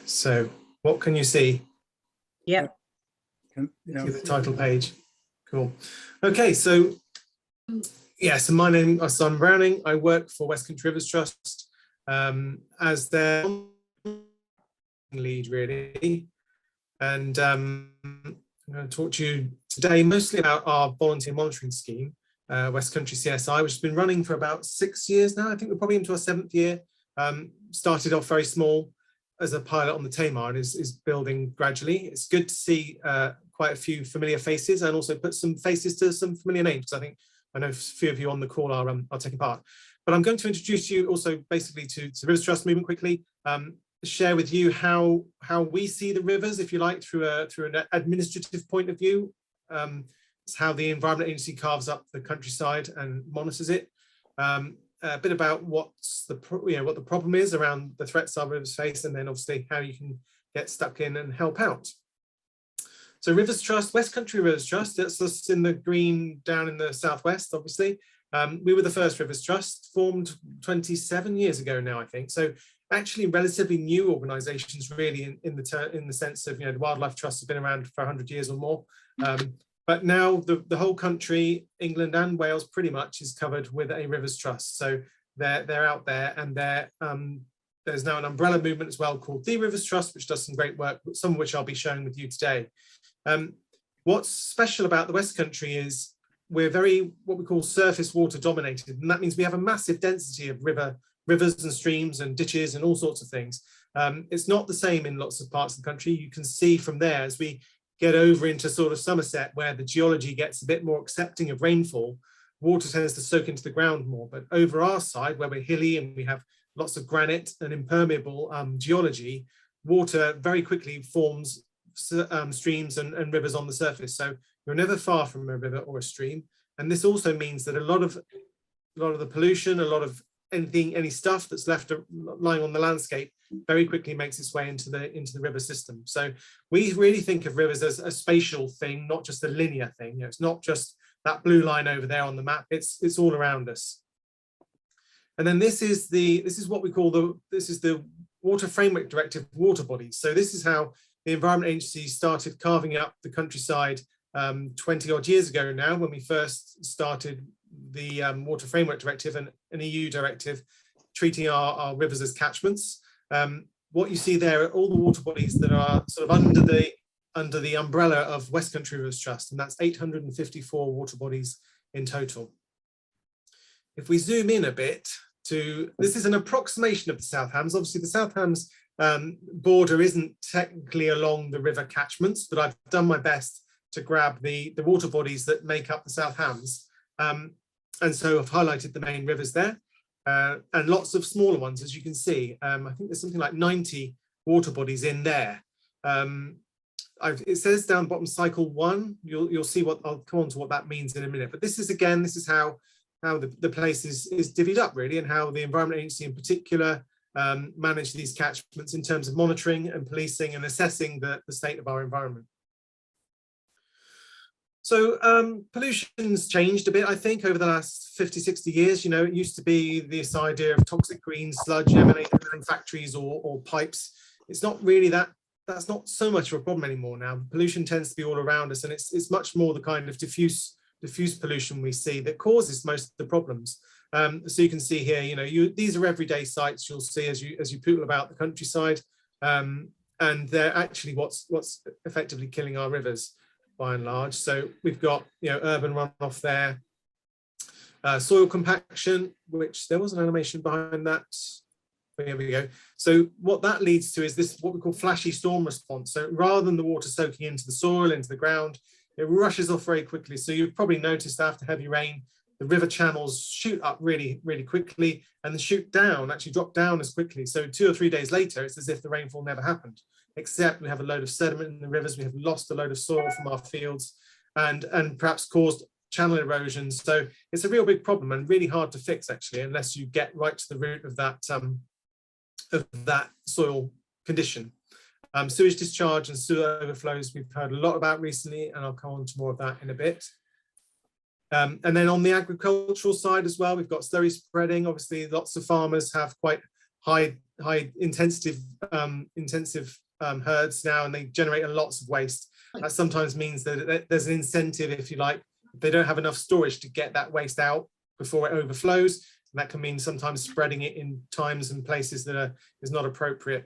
So what can you see? Yeah. See the title page. Cool. Okay, so yes, my name is Simon Browning. I work for West Country Rivers Trust as their lead, really. And I'm going to talk to you today mostly about our volunteer monitoring scheme, West Country CSI, which has been running for about 6 years now. I think we're probably into our 7th year. Started off very small as a pilot on the Tamar and is building gradually. It's good to see quite a few familiar faces and also put some faces to some familiar names. I know a few of you on the call are taking part. But I'm going to introduce you also basically to the Rivers Trust movement quickly, share with you how we see the rivers, if you like, through an administrative point of view. It's how the Environment Agency carves up the countryside and monitors it. A bit about what the problem is around the threats our rivers face, and then obviously how you can get stuck in and help out. So Rivers Trust, West Country Rivers Trust, that's us in the green down in the southwest, obviously. We were the first Rivers Trust, formed 27 years ago now, I think. So actually relatively new organisations, really, in the sense of, the Wildlife Trust has been around for 100 years or more. But now the whole country, England and Wales, pretty much is covered with a Rivers Trust. So they're out there, and there's now an umbrella movement as well called the Rivers Trust, which does some great work, some of which I'll be sharing with you today. What's special about the West Country is we're very what we call surface water dominated, and that means we have a massive density of rivers and streams and ditches and all sorts of things. It's not the same in lots of parts of the country. You can see from there, as we get over into sort of Somerset, where the geology gets a bit more accepting of rainfall, water tends to soak into the ground more. But over our side, where we're hilly and we have lots of granite and impermeable geology, water very quickly forms streams and rivers on the surface. So you're never far from a river or a stream. And this also means that a lot of the pollution, a lot of any stuff that's left lying on the landscape very quickly makes its way into the river system. So we really think of rivers as a spatial thing, not just a linear thing. It's not just that blue line over there on the map. It's all around us. And then this is what we call the Water Framework Directive water bodies. So this is how the Environment Agency started carving up the countryside 20 odd years ago now, when we first started the Water Framework Directive, and an EU directive treating our rivers as catchments. What you see there are all the water bodies that are sort of under the umbrella of West Country Rivers Trust, and that's 854 water bodies in total. If we zoom in a bit this is an approximation of the South Hams. Obviously the South Hams border isn't technically along the river catchments, but I've done my best to grab the water bodies that make up the South Hams. And so I've highlighted the main rivers there, and lots of smaller ones, as you can see. I think there's something like 90 water bodies in there. It says down bottom cycle 1. You'll see I'll come on to what that means in a minute. But this is how the place is divvied up, really, and how the Environment Agency in particular manage these catchments in terms of monitoring and policing and assessing the state of our environment. So pollution's changed a bit, I think, over the last 50, 60 years. It used to be this idea of toxic green sludge emanating from factories or pipes. It's not really that's not so much of a problem anymore now. Pollution tends to be all around us, and it's much more the kind of diffuse pollution we see that causes most of the problems. So you can see here, these are everyday sites you'll see as you poodle about the countryside, and they're actually what's effectively killing our rivers, by and large. So we've got urban runoff there, soil compaction, which there was an animation behind that. Here we go. So what that leads to is this what we call flashy storm response. So rather than the water soaking into the soil, into the ground, it rushes off very quickly. So you've probably noticed after heavy rain, the river channels shoot up really, really quickly, and then actually drop down as quickly. So 2 or 3 days later, it's as if the rainfall never happened, except we have a load of sediment in the rivers. We have lost a load of soil from our fields and perhaps caused channel erosion. So it's a real big problem and really hard to fix, actually, unless you get right to the root of that soil condition. Sewage discharge and sewer overflows we've heard a lot about recently, and I'll come on to more of that in a bit. And then on the agricultural side as well, we've got slurry spreading. Obviously, lots of farmers have quite high intensive herds now, and they generate lots of waste. That sometimes means that there's an incentive, if you like, if they don't have enough storage, to get that waste out before it overflows. And that can mean sometimes spreading it in times and places that is not appropriate.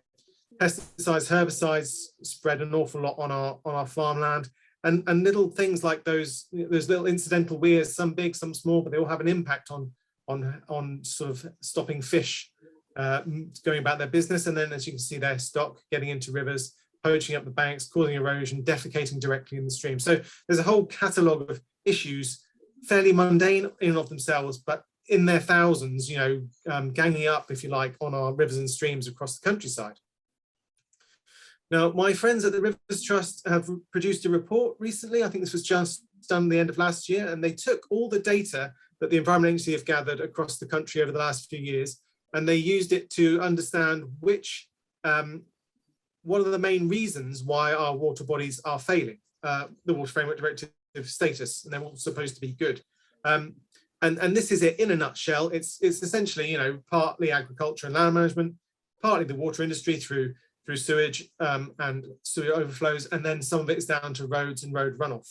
Pesticides, herbicides spread an awful lot on our farmland, and little things like those little incidental weirs, some big, some small, but they all have an impact on sort of stopping fish going about their business. And then, as you can see, their stock getting into rivers, poaching up the banks, causing erosion, defecating directly in the stream. So there's a whole catalogue of issues, fairly mundane in and of themselves, but in their thousands, ganging up, if you like, on our rivers and streams across the countryside. Now, my friends at the Rivers Trust have produced a report recently. I think this was just done the end of last year, and they took all the data that the Environment Agency have gathered across the country over the last few years, and they used it to understand what are the main reasons why our water bodies are failing the Water Framework Directive status, and they're all supposed to be good. And this is it in a nutshell. It's essentially, partly agriculture and land management, partly the water industry through sewage and sewer overflows, and then some of it is down to roads and road runoff.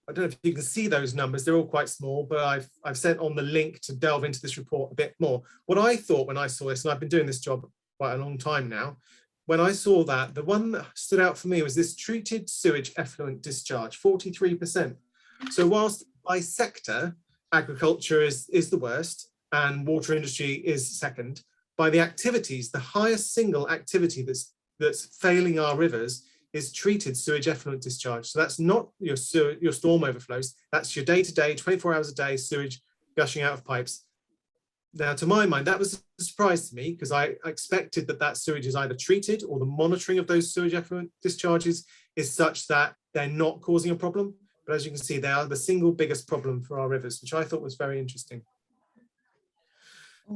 I don't know if you can see those numbers, they're all quite small, but I've sent on the link to delve into this report a bit more. What I thought when I saw this, and I've been doing this job quite a long time now, when I saw that, the one that stood out for me was this treated sewage effluent discharge, 43%. So whilst by sector, agriculture is the worst and water industry is second, by the activities, the highest single activity that's failing our rivers is treated sewage effluent discharge. So that's not your storm overflows, that's your day-to-day, 24 hours a day sewage gushing out of pipes. Now, to my mind, that was a surprise to me, because I expected that sewage is either treated, or the monitoring of those sewage effluent discharges is such that they're not causing a problem. But as you can see, they are the single biggest problem for our rivers, which I thought was very interesting.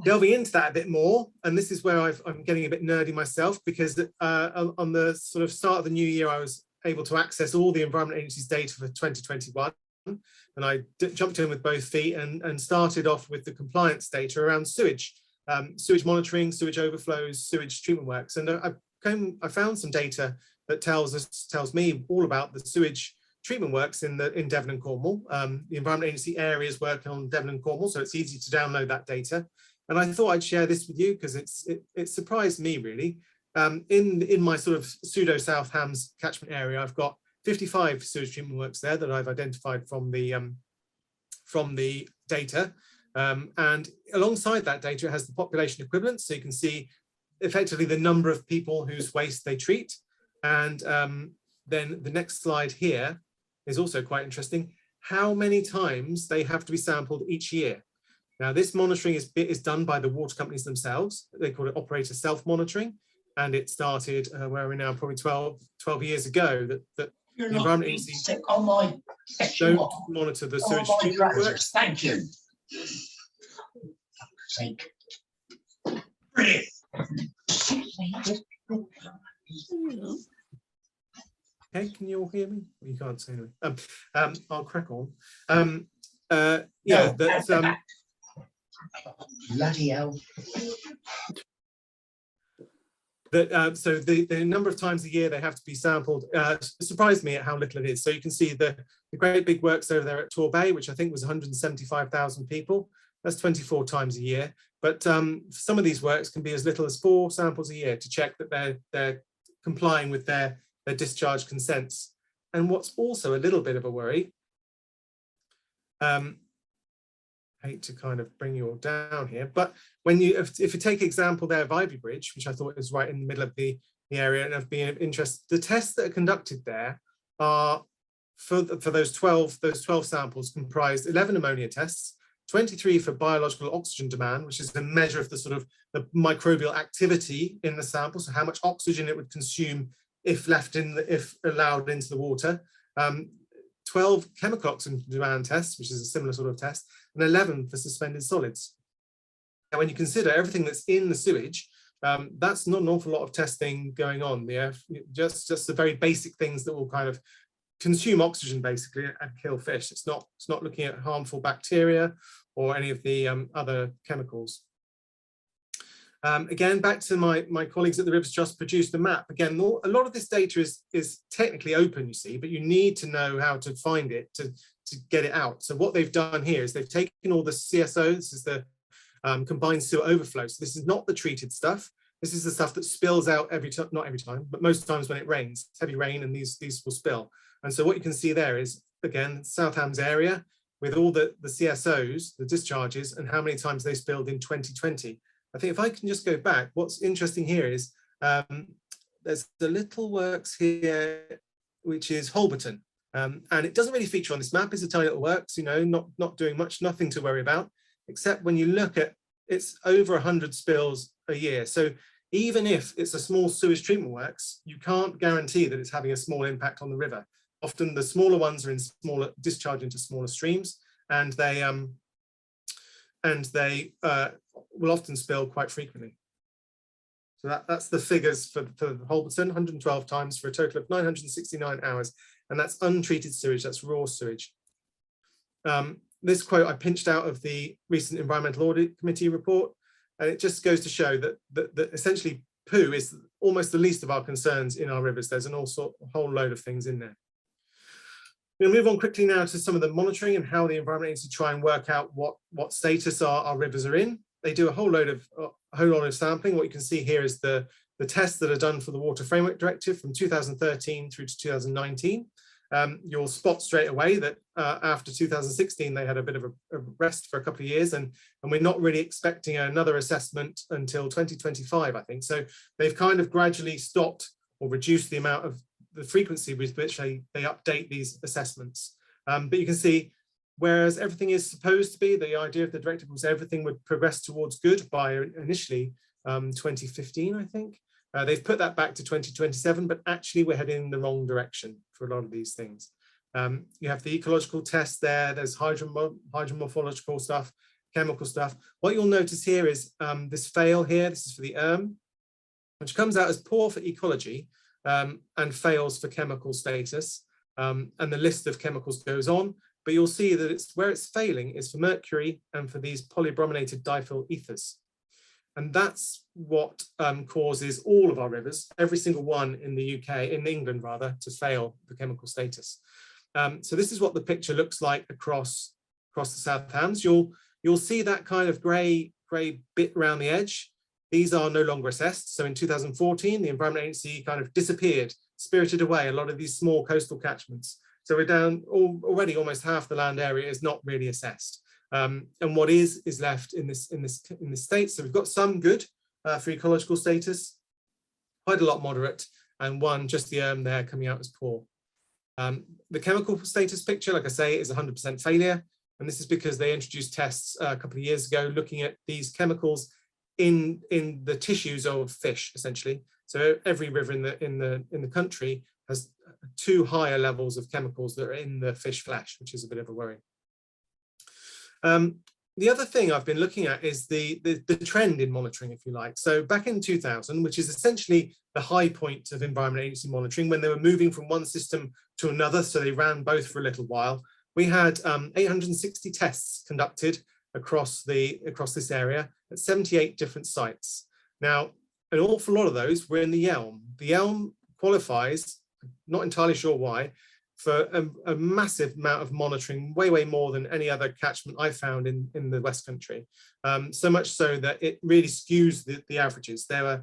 Delving into that a bit more, and this is where I'm getting a bit nerdy myself, because on the sort of start of the new year, I was able to access all the Environment Agency's data for 2021. And I jumped in with both feet and started off with the compliance data around sewage, sewage monitoring, sewage overflows, sewage treatment works. And I found some data that tells me all about the sewage treatment works in Devon and Cornwall. The Environment Agency areas working on Devon and Cornwall, so it's easy to download that data. And I thought I'd share this with you because it surprised me really. In my sort of pseudo South Hams catchment area, I've got 55 sewage treatment works there that I've identified from the data. And alongside that data, it has the population equivalent. So you can see effectively the number of people whose waste they treat. And then the next slide here is also quite interesting. How many times they have to be sampled each year. Now, this monitoring is done by the water companies themselves. They call it operator self-monitoring. And it started, where are we now, probably 12 years ago, that the Environment Agency don't monitor the sewage treatment works. Thank you. Brilliant. Okay, can you all hear me? Well, you can't say anything. I'll crack on. Yeah, that's bloody hell. So the number of times a year they have to be sampled surprised me at how little it is. So you can see the great big works over there at Torbay, which I think was 175,000 people. That's 24 times a year. But some of these works can be as little as 4 samples a year to check that they're complying with their discharge consents. And what's also a little bit of a worry, hate to kind of bring you all down here, but when if you take example there of Ivy Bridge, which I thought is right in the middle of the area and of being of interest, the tests that are conducted there are for those 12 samples comprised 11 ammonia tests, 23 for biological oxygen demand, which is a measure of the sort of the microbial activity in the sample, so how much oxygen it would consume if allowed into the water. 12 chemical oxygen demand tests, which is a similar sort of test, and 11 for suspended solids. And when you consider everything that's in the sewage, that's not an awful lot of testing going on. Yeah, just the very basic things that will kind of consume oxygen basically and kill fish. It's not looking at harmful bacteria or any of the other chemicals. Again, back to my colleagues at the Rivers Trust produced the map. Again, a lot of this data is technically open, you see, but you need to know how to find it to get it out. So what they've done here is they've taken all the CSO, this is the combined sewer overflow. So this is not the treated stuff. This is the stuff that spills out every time, not every time, but most times when it rains, heavy rain, and these will spill. And so what you can see there is, again, South Hams area with all the CSOs, the discharges, and how many times they spilled in 2020. I think if I can just go back, what's interesting here is there's the little works here, which is Holberton. And it doesn't really feature on this map. It's a tiny little works, you know, not doing much, nothing to worry about, except when you look at, it's over 100 spills a year. So even if it's a small sewage treatment works, you can't guarantee that it's having a small impact on the river. Often the smaller ones are in smaller, discharge into smaller streams, and they will often spill quite frequently. So that's the figures for Holberton, 112 times for a total of 969 hours. And that's untreated sewage, that's raw sewage. This quote I pinched out of the recent Environmental Audit Committee report, and it just goes to show that essentially poo is almost the least of our concerns in our rivers. There's a whole load of things in there. We'll move on quickly now to some of the monitoring and how the Environment Agency try and work out what status our rivers are in. They do a whole load of sampling. What you can see here is the tests that are done for the Water Framework Directive from 2013 through to 2019. You'll spot straight away that after 2016, they had a bit of a rest for a couple of years, and we're not really expecting another assessment until 2025, I think. So they've kind of gradually stopped or reduced the amount of the frequency with which they update these assessments. But you can see, whereas everything is supposed to be, the idea of the directive was everything would progress towards good by initially 2015, I think. They've put that back to 2027, but actually we're heading in the wrong direction for a lot of these things. You have the ecological test there, there's hydromorphological stuff, chemical stuff. What you'll notice here is this fail here, this is for the which comes out as poor for ecology and fails for chemical status. And the list of chemicals goes on, but you'll see that where it's failing is for mercury and for these polybrominated diethyl ethers. And that's what causes all of our rivers, every single one in the UK, in England rather, to fail the chemical status. So this is what the picture looks like across the South Hams. You'll see that kind of grey bit around the edge. These are no longer assessed. So in 2014, the Environment Agency kind of disappeared, spirited away a lot of these small coastal catchments. So we're down already almost half the land area is not really assessed. And what is left in this state. So we've got some good for ecological status, quite a lot moderate, and one just the there coming out as poor. The chemical status picture, like I say, is 100% failure, and this is because they introduced tests a couple of years ago looking at these chemicals in the tissues of fish, essentially. So every river in the country has 2 higher levels of chemicals that are in the fish flesh, which is a bit of a worry. The other thing I've been looking at is the trend in monitoring, if you like. So back in 2000, which is essentially the high point of Environment Agency monitoring, when they were moving from one system to another, so they ran both for a little while, we had 860 tests conducted across this area at 78 different sites. Now, an awful lot of those were in the Yelm. The Yelm qualifies, not entirely sure why, for a massive amount of monitoring, way more than any other catchment I found in the West Country. So much so that it really skews the averages. There were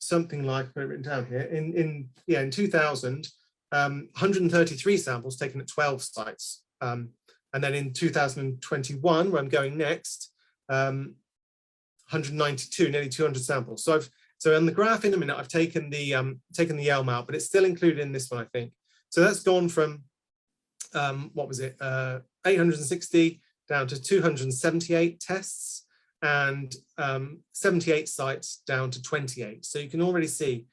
something like, I've got it written down here, in 2000, 133 samples taken at 12 sites. And then in 2021, where I'm going next, 192, nearly 200 samples. So on the graph in a minute, I've taken the Yelm out, but it's still included in this one, I think. So that's gone from, 860 down to 278 tests, and 78 sites down to 28. So you can already see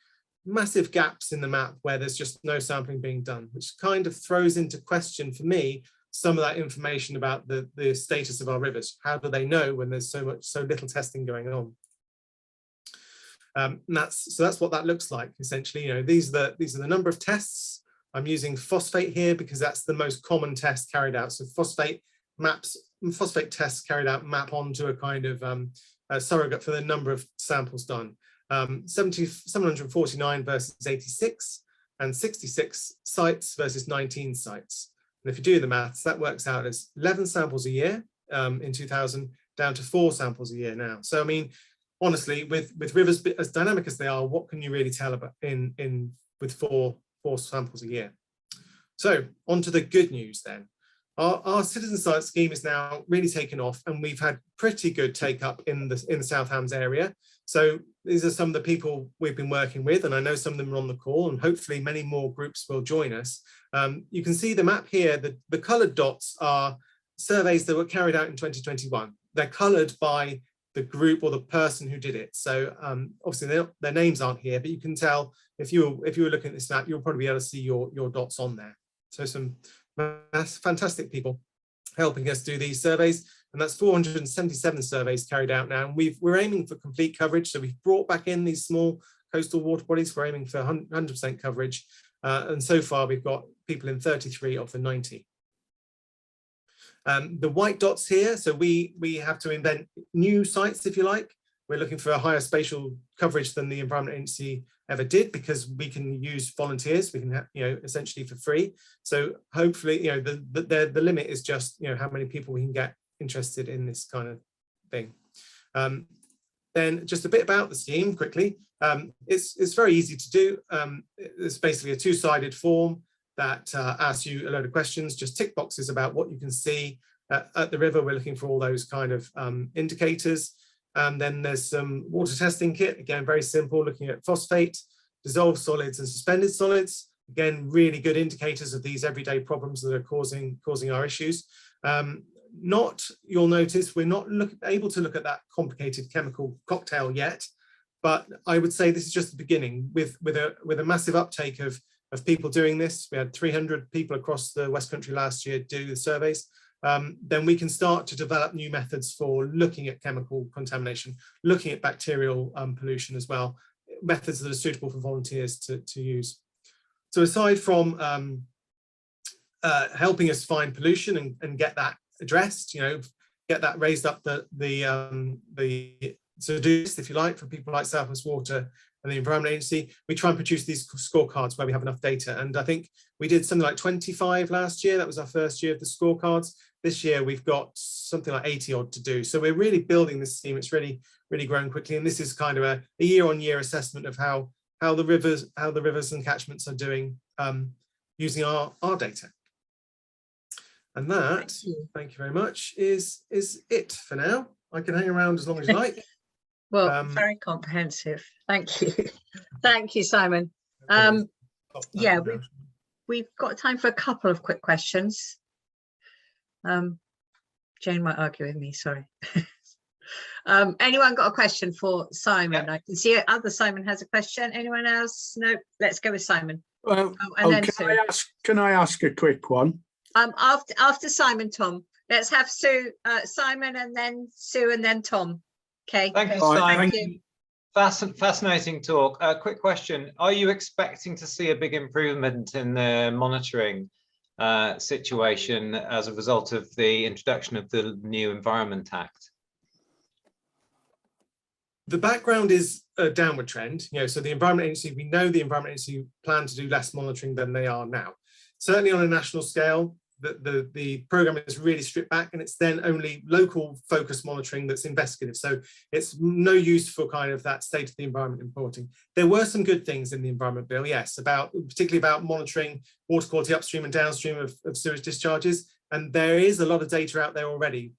massive gaps in the map where there's just no sampling being done, which kind of throws into question for me some of that information about the status of our rivers. How do they know when there's so little testing going on? So that's what that looks like essentially. You know, these are the number of tests. I'm using phosphate here because that's the most common test carried out. So phosphate tests carried out map onto a kind of surrogate for the number of samples done. 749 versus 86, and 66 sites versus 19 sites. And if you do the maths, that works out as 11 samples a year in 2000, down to 4 samples a year now. So I mean, honestly, with rivers as dynamic as they are, what can you really tell about with four samples a year? So on to the good news then. Our citizen science scheme is now really taken off, and we've had pretty good take up in the South Hams area. So these are some of the people we've been working with, and I know some of them are on the call, and hopefully many more groups will join us. You can see the map here. The coloured dots are surveys that were carried out in 2021. They're coloured by the group or the person who did it. So obviously their names aren't here, but you can tell if you were looking at this map, you'll probably be able to see your dots on there. So some fantastic people helping us do these surveys, and that's 477 surveys carried out now, and we're aiming for complete coverage. So we've brought back in these small coastal water bodies. We're aiming for 100% coverage, and so far we've got people in 33 of the 90. The white dots here, so we have to invent new sites, if you like. We're looking for a higher spatial coverage than the Environment Agency ever did, because we can use volunteers. We can have, essentially for free. So hopefully, the limit is just, how many people we can get interested in this kind of thing. Then just a bit about the scheme quickly. It's very easy to do. It's basically a 2-sided form that asks you a load of questions, just tick boxes about what you can see at the river. We're looking for all those kind of indicators. And then there's some water testing kit, again, very simple, looking at phosphate, dissolved solids and suspended solids. Again, really good indicators of these everyday problems that are causing our issues. You'll notice we're not able to look at that complicated chemical cocktail yet, but I would say this is just the beginning. With a massive uptake of people doing this, we had 300 people across the West Country last year do the surveys. Then we can start to develop new methods for looking at chemical contamination, looking at bacterial pollution as well, methods that are suitable for volunteers to use. So aside from helping us find pollution and get that addressed, get that raised up the to-do list, if you like, for people like South West Water and the Environment Agency, we try and produce these scorecards where we have enough data. And I think we did something like 25 last year. That was our first year of the scorecards. This year we've got something like 80 odd to do. So we're really building this scheme. It's really growing quickly. And this is kind of a year-on-year assessment of how the rivers and catchments are doing using our data. And that, thank you very much, is it for now. I can hang around as long as you like. Well, very comprehensive. Thank you. Thank you, Simon. Yeah, we've got time for a couple of quick questions. Jane might argue with me, sorry. Anyone got a question for Simon? Yeah. I can see other Simon has a question. Anyone else? No, let's go with Simon. Well, can I ask a quick one? After Simon, Tom. Let's have Sue, Simon, and then Sue, and then Tom. Okay. Thank you, Simon. Thank you. Fascinating talk. Quick question: are you expecting to see a big improvement in the monitoring situation as a result of the introduction of the new Environment Act? The background is a downward trend. So the Environment Agency, we know the Environment Agency plan to do less monitoring than they are now. Certainly on a national scale, the program is really stripped back, and it's then only local focus monitoring that's investigative. So it's no use for kind of that state of the environment reporting. There were some good things in the Environment Bill, yes, particularly about monitoring water quality upstream and downstream of sewage discharges. And there is a lot of data out there already.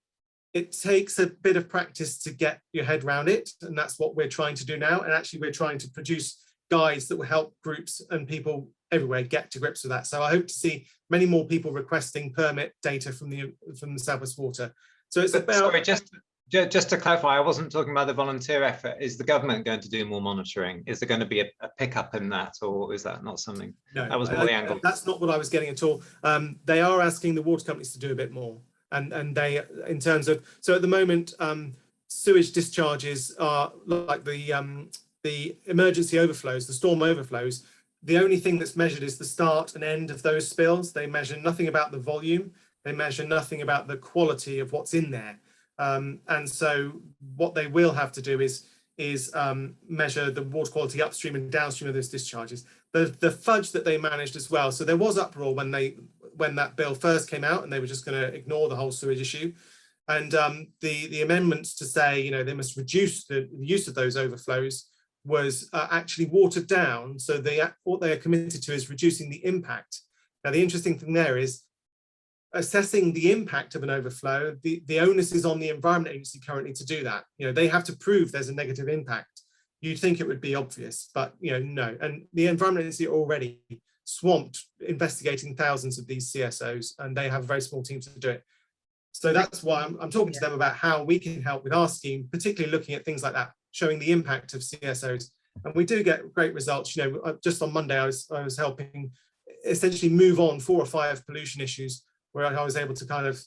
It takes a bit of practice to get your head around it, and that's what we're trying to do now. And actually, we're trying to produce guides that will help groups and people everywhere get to grips with that. So I hope to see many more people requesting permit data from the South West Water. So it's about. Sorry, just to clarify, I wasn't talking about the volunteer effort. Is the government going to do more monitoring? Is there going to be a pickup in that, or is that not something? No, that was more the angle. That's not what I was getting at all. They are asking the water companies to do a bit more, and they, in terms of, so at the moment, sewage discharges are like the emergency overflows, the storm overflows. The only thing that's measured is the start and end of those spills. They measure nothing about the volume. They measure nothing about the quality of what's in there. And so what they will have to do is measure the water quality upstream and downstream of those discharges. The fudge that they managed as well. So there was uproar when that bill first came out, and they were just going to ignore the whole sewage issue. And the amendments to say, you know, they must reduce the use of those overflows was actually watered down. So what they are committed to is reducing the impact. Now, the interesting thing there is assessing the impact of an overflow. The onus is on the Environment Agency currently to do that. You know, they have to prove there's a negative impact. You'd think it would be obvious, but you know, no. And the Environment Agency are already swamped investigating thousands of these CSOs, and they have a very small team to do it. So that's why I'm talking to them about how we can help with our scheme, particularly looking at things like that, showing the impact of CSOs. And we do get great results. You know, just on Monday, I was helping essentially move on 4 or 5 pollution issues where I was able to kind of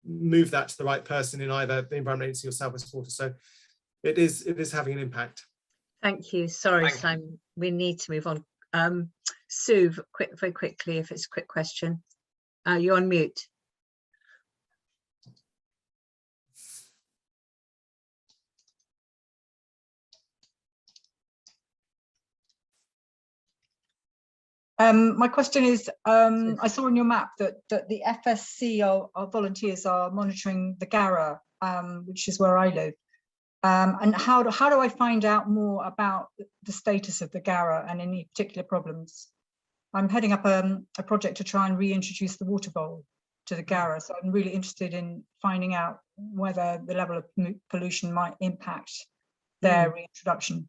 move that to the right person in either the Environment Agency or South West Water. So it is having an impact. Thank you. Sorry, Simon, we need to move on. Sue, very quickly, if it's a quick question. You're on mute. My question is, I saw on your map that the FSC our volunteers are monitoring the Gara, which is where I live. And how do I find out more about the status of the Gara and any particular problems? I'm heading up a project to try and reintroduce the water bowl to the Gara, so I'm really interested in finding out whether the level of pollution might impact their reintroduction.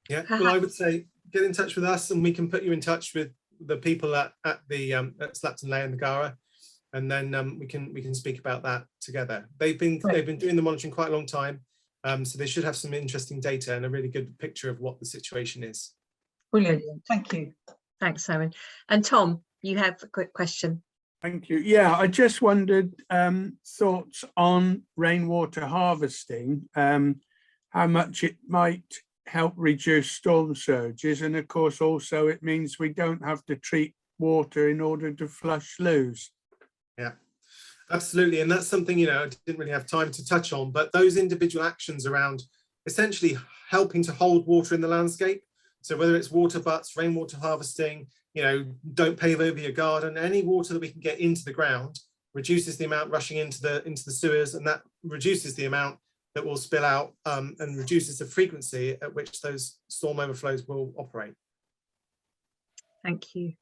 Yeah, well, I would say get in touch with us, and we can put you in touch with the people at Slapton Ley and the Gara, and then we can speak about that together. They've been doing the monitoring quite a long time, so they should have some interesting data and a really good picture of what the situation is. Brilliant, thank you. Thanks, Simon. And Tom, you have a quick question. Thank you. Yeah, I just wondered thoughts on rainwater harvesting, how much it might help reduce storm surges, and of course also it means we don't have to treat water in order to flush sloughs. Yeah, absolutely. And that's something, you know, I didn't really have time to touch on, but those individual actions around essentially helping to hold water in the landscape. So whether it's water butts, rainwater harvesting, you know, don't pave over your garden, any water that we can get into the ground reduces the amount rushing into the sewers, and that reduces the amount that will spill out and reduces the frequency at which those storm overflows will operate. Thank you.